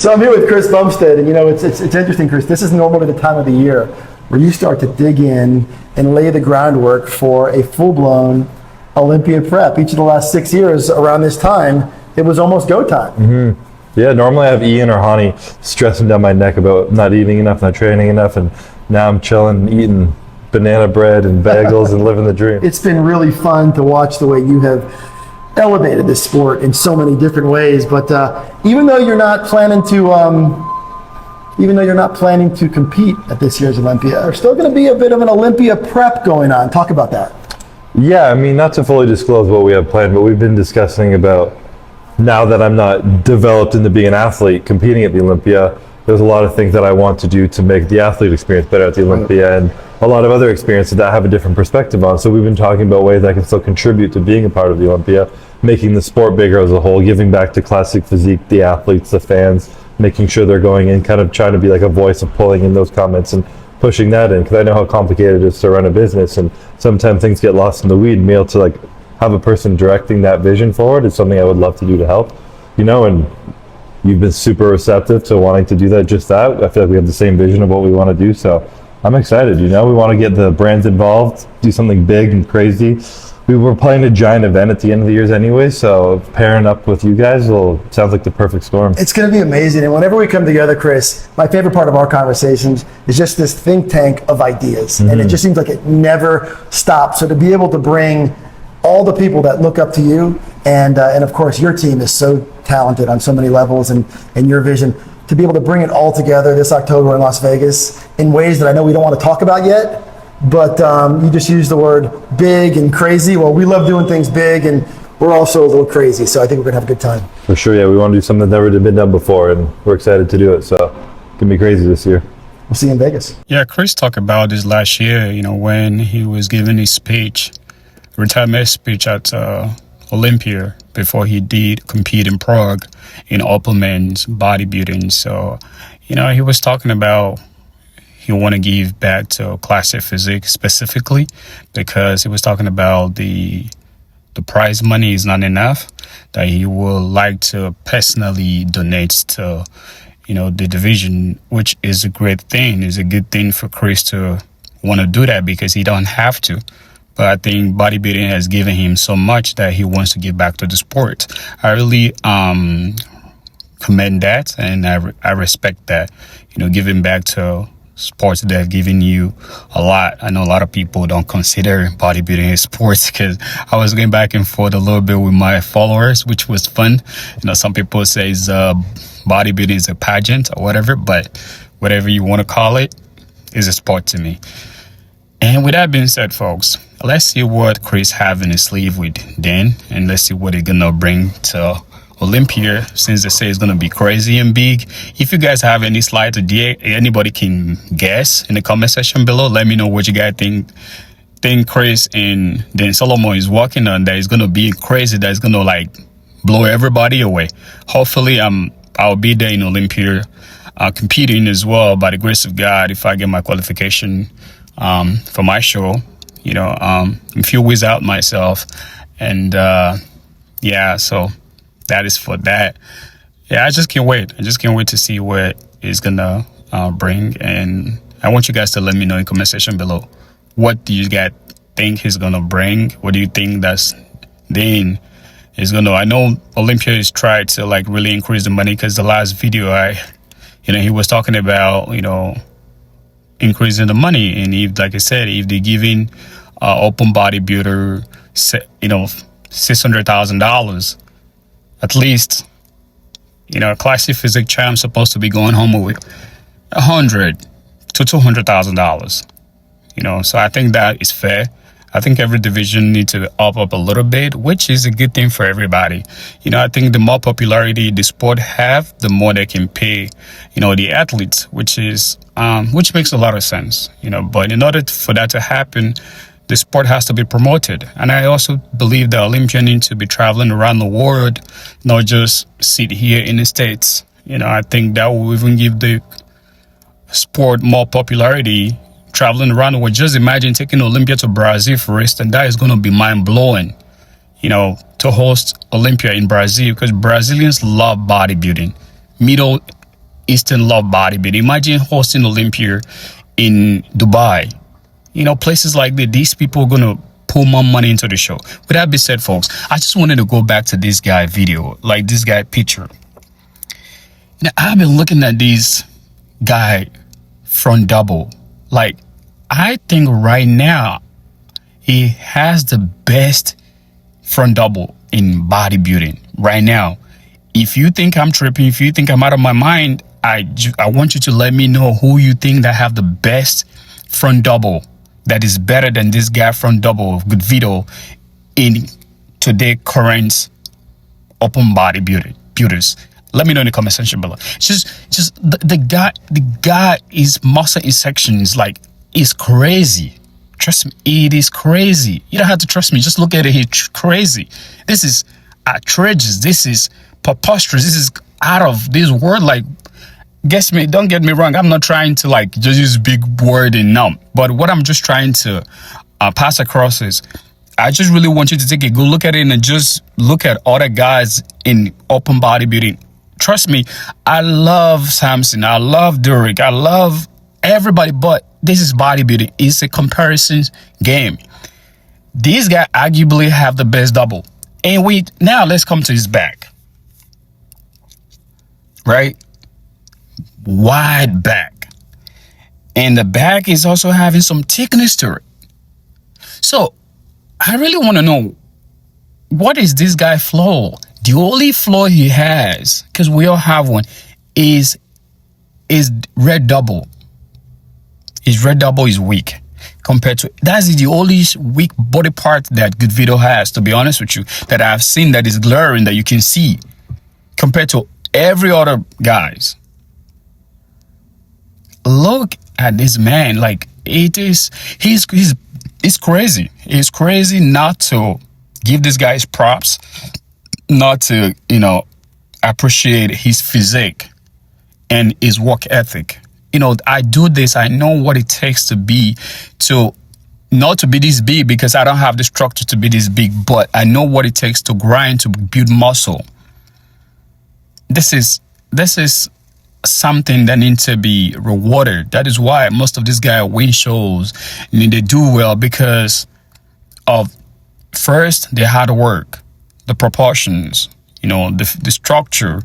So I'm here with Chris Bumstead, and it's interesting, Chris. This is normally the time of the year where you start to dig in and lay the groundwork for a full-blown Olympia prep. Each of the last 6 years around this time, it was almost go time. Mm-hmm. Yeah, normally I have Ian or Hani stressing down my neck about not eating enough, not training enough, and now I'm chilling, eating banana bread and bagels and living the dream. It's been really fun to watch the way you have elevated this sport in so many different ways. But even though you're not planning to compete at this year's Olympia, there's still going to be a bit of an Olympia prep going on. Talk about that. Yeah, I mean, not to fully disclose what we have planned, but we've been discussing about, now that I'm not developed into being an athlete competing at the Olympia, there's a lot of things that I want to do to make the athlete experience better at the Olympia, and a lot of other experiences that I have a different perspective on. So we've been talking about ways I can still contribute to being a part of the Olympia, making the sport bigger as a whole, giving back to classic physique, the athletes, the fans, making sure they're going in, kind of trying to be like a voice of pulling in those comments and pushing that in, because I know how complicated it is to run a business, and sometimes things get lost in the weed, and be able to like have a person directing that vision forward is something I would love to do to help, and you've been super receptive to wanting to do that, just that. I feel like we have the same vision of what we want to do, so I'm excited, we want to get the brands involved, do something big and crazy. We were playing a giant event at the end of the years anyway, so pairing up with you guys sounds like the perfect storm. It's going to be amazing, and whenever we come together, Chris, my favorite part of our conversations is just this think tank of ideas, and it just seems like it never stops. So to be able to bring all the people that look up to you, and of course your team is so talented on so many levels, and your vision, to be able to bring it all together this October in Las Vegas in ways that I know we don't want to talk about yet, but you just used the word big and crazy. Well, we love doing things big, and we're also a little crazy, so I think we're going to have a good time. For sure, yeah. We want to do something that's never been done before, and we're excited to do it, so it's going to be crazy this year. We'll see you in Vegas. Yeah, Chris talked about this last year, when he was giving his speech, retirement speech at Olympia, before he did compete in Prague in upper men's bodybuilding. So, he was talking about he want to give back to classic physique specifically, because he was talking about the prize money is not enough, that he would like to personally donate to, the division, which is a great thing. It's a good thing for Chris to want to do that, because he don't have to. But I think bodybuilding has given him so much that he wants to give back to the sport. I really commend that, and I respect that, giving back to sports that have given you a lot. I know a lot of people don't consider bodybuilding a sport, because I was going back and forth a little bit with my followers, which was fun. Some people say bodybuilding is a pageant or whatever, but whatever you want to call it is a sport to me. And with that being said, folks, let's see what Chris have in his sleeve with Dan, and let's see what he's gonna bring to Olympia, since they say it's gonna be crazy and big. If you guys have any slight idea, anybody can guess in the comment section below. Let me know what you guys think Chris and Dan Solomon is working on, that is gonna be crazy, that is gonna like blow everybody away. Hopefully I'll be there in Olympia competing as well, by the grace of God, if I get my qualification for my show. I'm a few weeks out myself, and so that is for that. I just can't wait. To see what it's gonna bring, and I want you guys to let me know in the comment section below, what do you guys think he's gonna bring? What do you think that's Dane is gonna? I know Olympia is trying to like really increase the money, because the last video he was talking about increasing the money, and if, like I said, if they're giving open bodybuilder $600,000 at least, classic physique champ supposed to be going home with $100,000 to $200,000. So I think that is fair. I think every division needs to up a little bit, which is a good thing for everybody. I think the more popularity the sport have, the more they can pay, the athletes, which makes a lot of sense, But in order for that to happen, the sport has to be promoted. And I also believe that Olympians need to be traveling around the world, not just sit here in the States. I think that will even give the sport more popularity, traveling around the world. Just imagine taking Olympia to Brazil, for instance. That is going to be mind-blowing, to host Olympia in Brazil, because Brazilians love bodybuilding. Middle Eastern love bodybuilding. Imagine hosting Olympia in Dubai. You know, places like that. These people are gonna pull more money into the show. With that being said, folks, I just wanted to go back to this guy video, like this guy picture. Now, I've been looking at this guy front double. Like, I think right now he has the best front double in bodybuilding right now. If you think I'm tripping, if you think I'm out of my mind, I want you to let me know who you think that have the best front double that is better than this guy front double of Goodvito in today current open bodybuilders. Let me know in the comment section below. Just the guy is muscle in sections like it's crazy. Trust me, it is crazy. You don't have to trust me. Just look at it. It's crazy. This is outrageous. This is preposterous. This is out of this world. Like, guess me, don't get me wrong. I'm not trying to like just use big word and numb. But what I'm just trying to pass across is I just really want you to take a good look at it and just look at other guys in open bodybuilding. Trust me, I love Samson. I love Derek. I love everybody. But this is bodybuilding. It's a comparison game. These guys arguably have the best double. And now let's come to his back. Right? Wide back, and the back is also having some thickness to it. So I really want to know, what is this guy flaw? The only flaw he has, because we all have one, is red double. His red double is weak compared to, that's the only weak body part that Goodvito has, to be honest with you, that I've seen that is glaring, that you can see compared to every other guys. Look at this man. Like, he's crazy. It's crazy not to give this guy his props, not to, you know, appreciate his physique and his work ethic. You know, I do this. I know what it takes not to be this big, because I don't have the structure to be this big, but I know what it takes to grind, to build muscle. This is something that needs to be rewarded. That is why most of these guys win shows and they do well, because of, first, their hard work, the proportions, you know, the structure,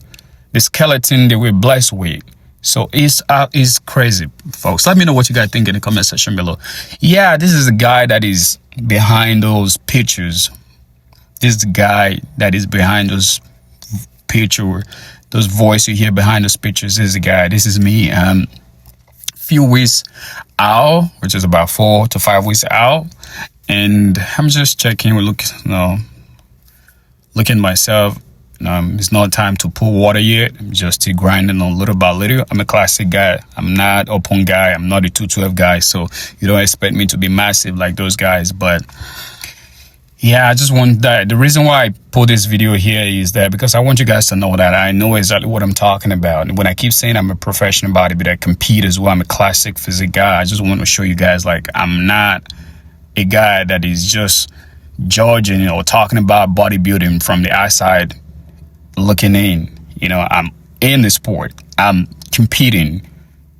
the skeleton they were blessed with. So it's crazy, folks. Let me know what you guys think in the comment section below. Yeah, this is the guy that is behind those pictures. This is the guy that is behind those pictures. Those voices you hear behind those pictures. This is the guy. This is me. Few weeks out, which is about 4 to 5 weeks out, and I'm just checking. Looking myself. It's not time to pour water yet. I'm just still grinding on little by little. I'm a classic guy. I'm not open guy. I'm not a 212 guy. So you don't expect me to be massive like those guys. But yeah, I just want that. The reason why I put this video here is that because I want you guys to know that I know exactly what I'm talking about. And when I keep saying I'm a professional bodybuilder, I compete as well. I'm a classic physique guy. I just want to show you guys, like, I'm not a guy that is just judging or talking about bodybuilding from the outside looking in. You know, I'm in the sport. I'm competing.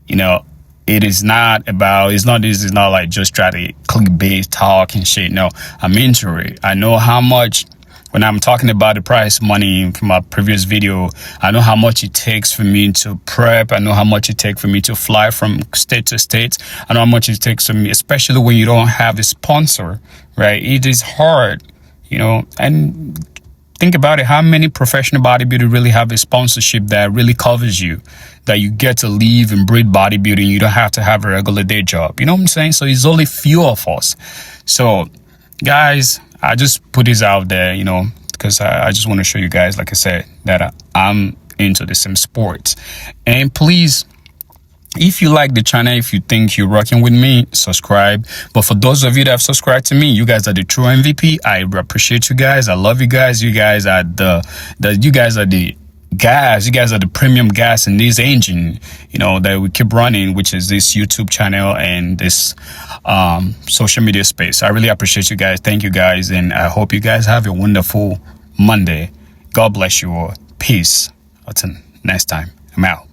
You know, it's not like just try to clickbait talk and shit. No, I'm into it. I know how much, when I'm talking about the price money from my previous video, I know how much it takes for me to prep. I know how much it takes for me to fly from state to state. I know how much it takes for me, especially when you don't have a sponsor, right? It is hard, you know. And think about it, how many professional bodybuilders really have a sponsorship that really covers you, that you get to live and breathe bodybuilding? You don't have to have a regular day job. You know what I'm saying? So it's only few of us. So guys, I just put this out there, you know, because I just want to show you guys, like I said, that I'm into the same sports. And please, if you like the channel, if you think you're rocking with me, subscribe. But for those of you that have subscribed to me, you guys are the true MVP. I appreciate you guys. I love you guys. You guys are you guys are the gas. You guys are the premium gas in this engine, you know, that we keep running, which is this YouTube channel and this social media space. I really appreciate you guys. Thank you guys. And I hope you guys have a wonderful Monday. God bless you all. Peace. Until next time, I'm out.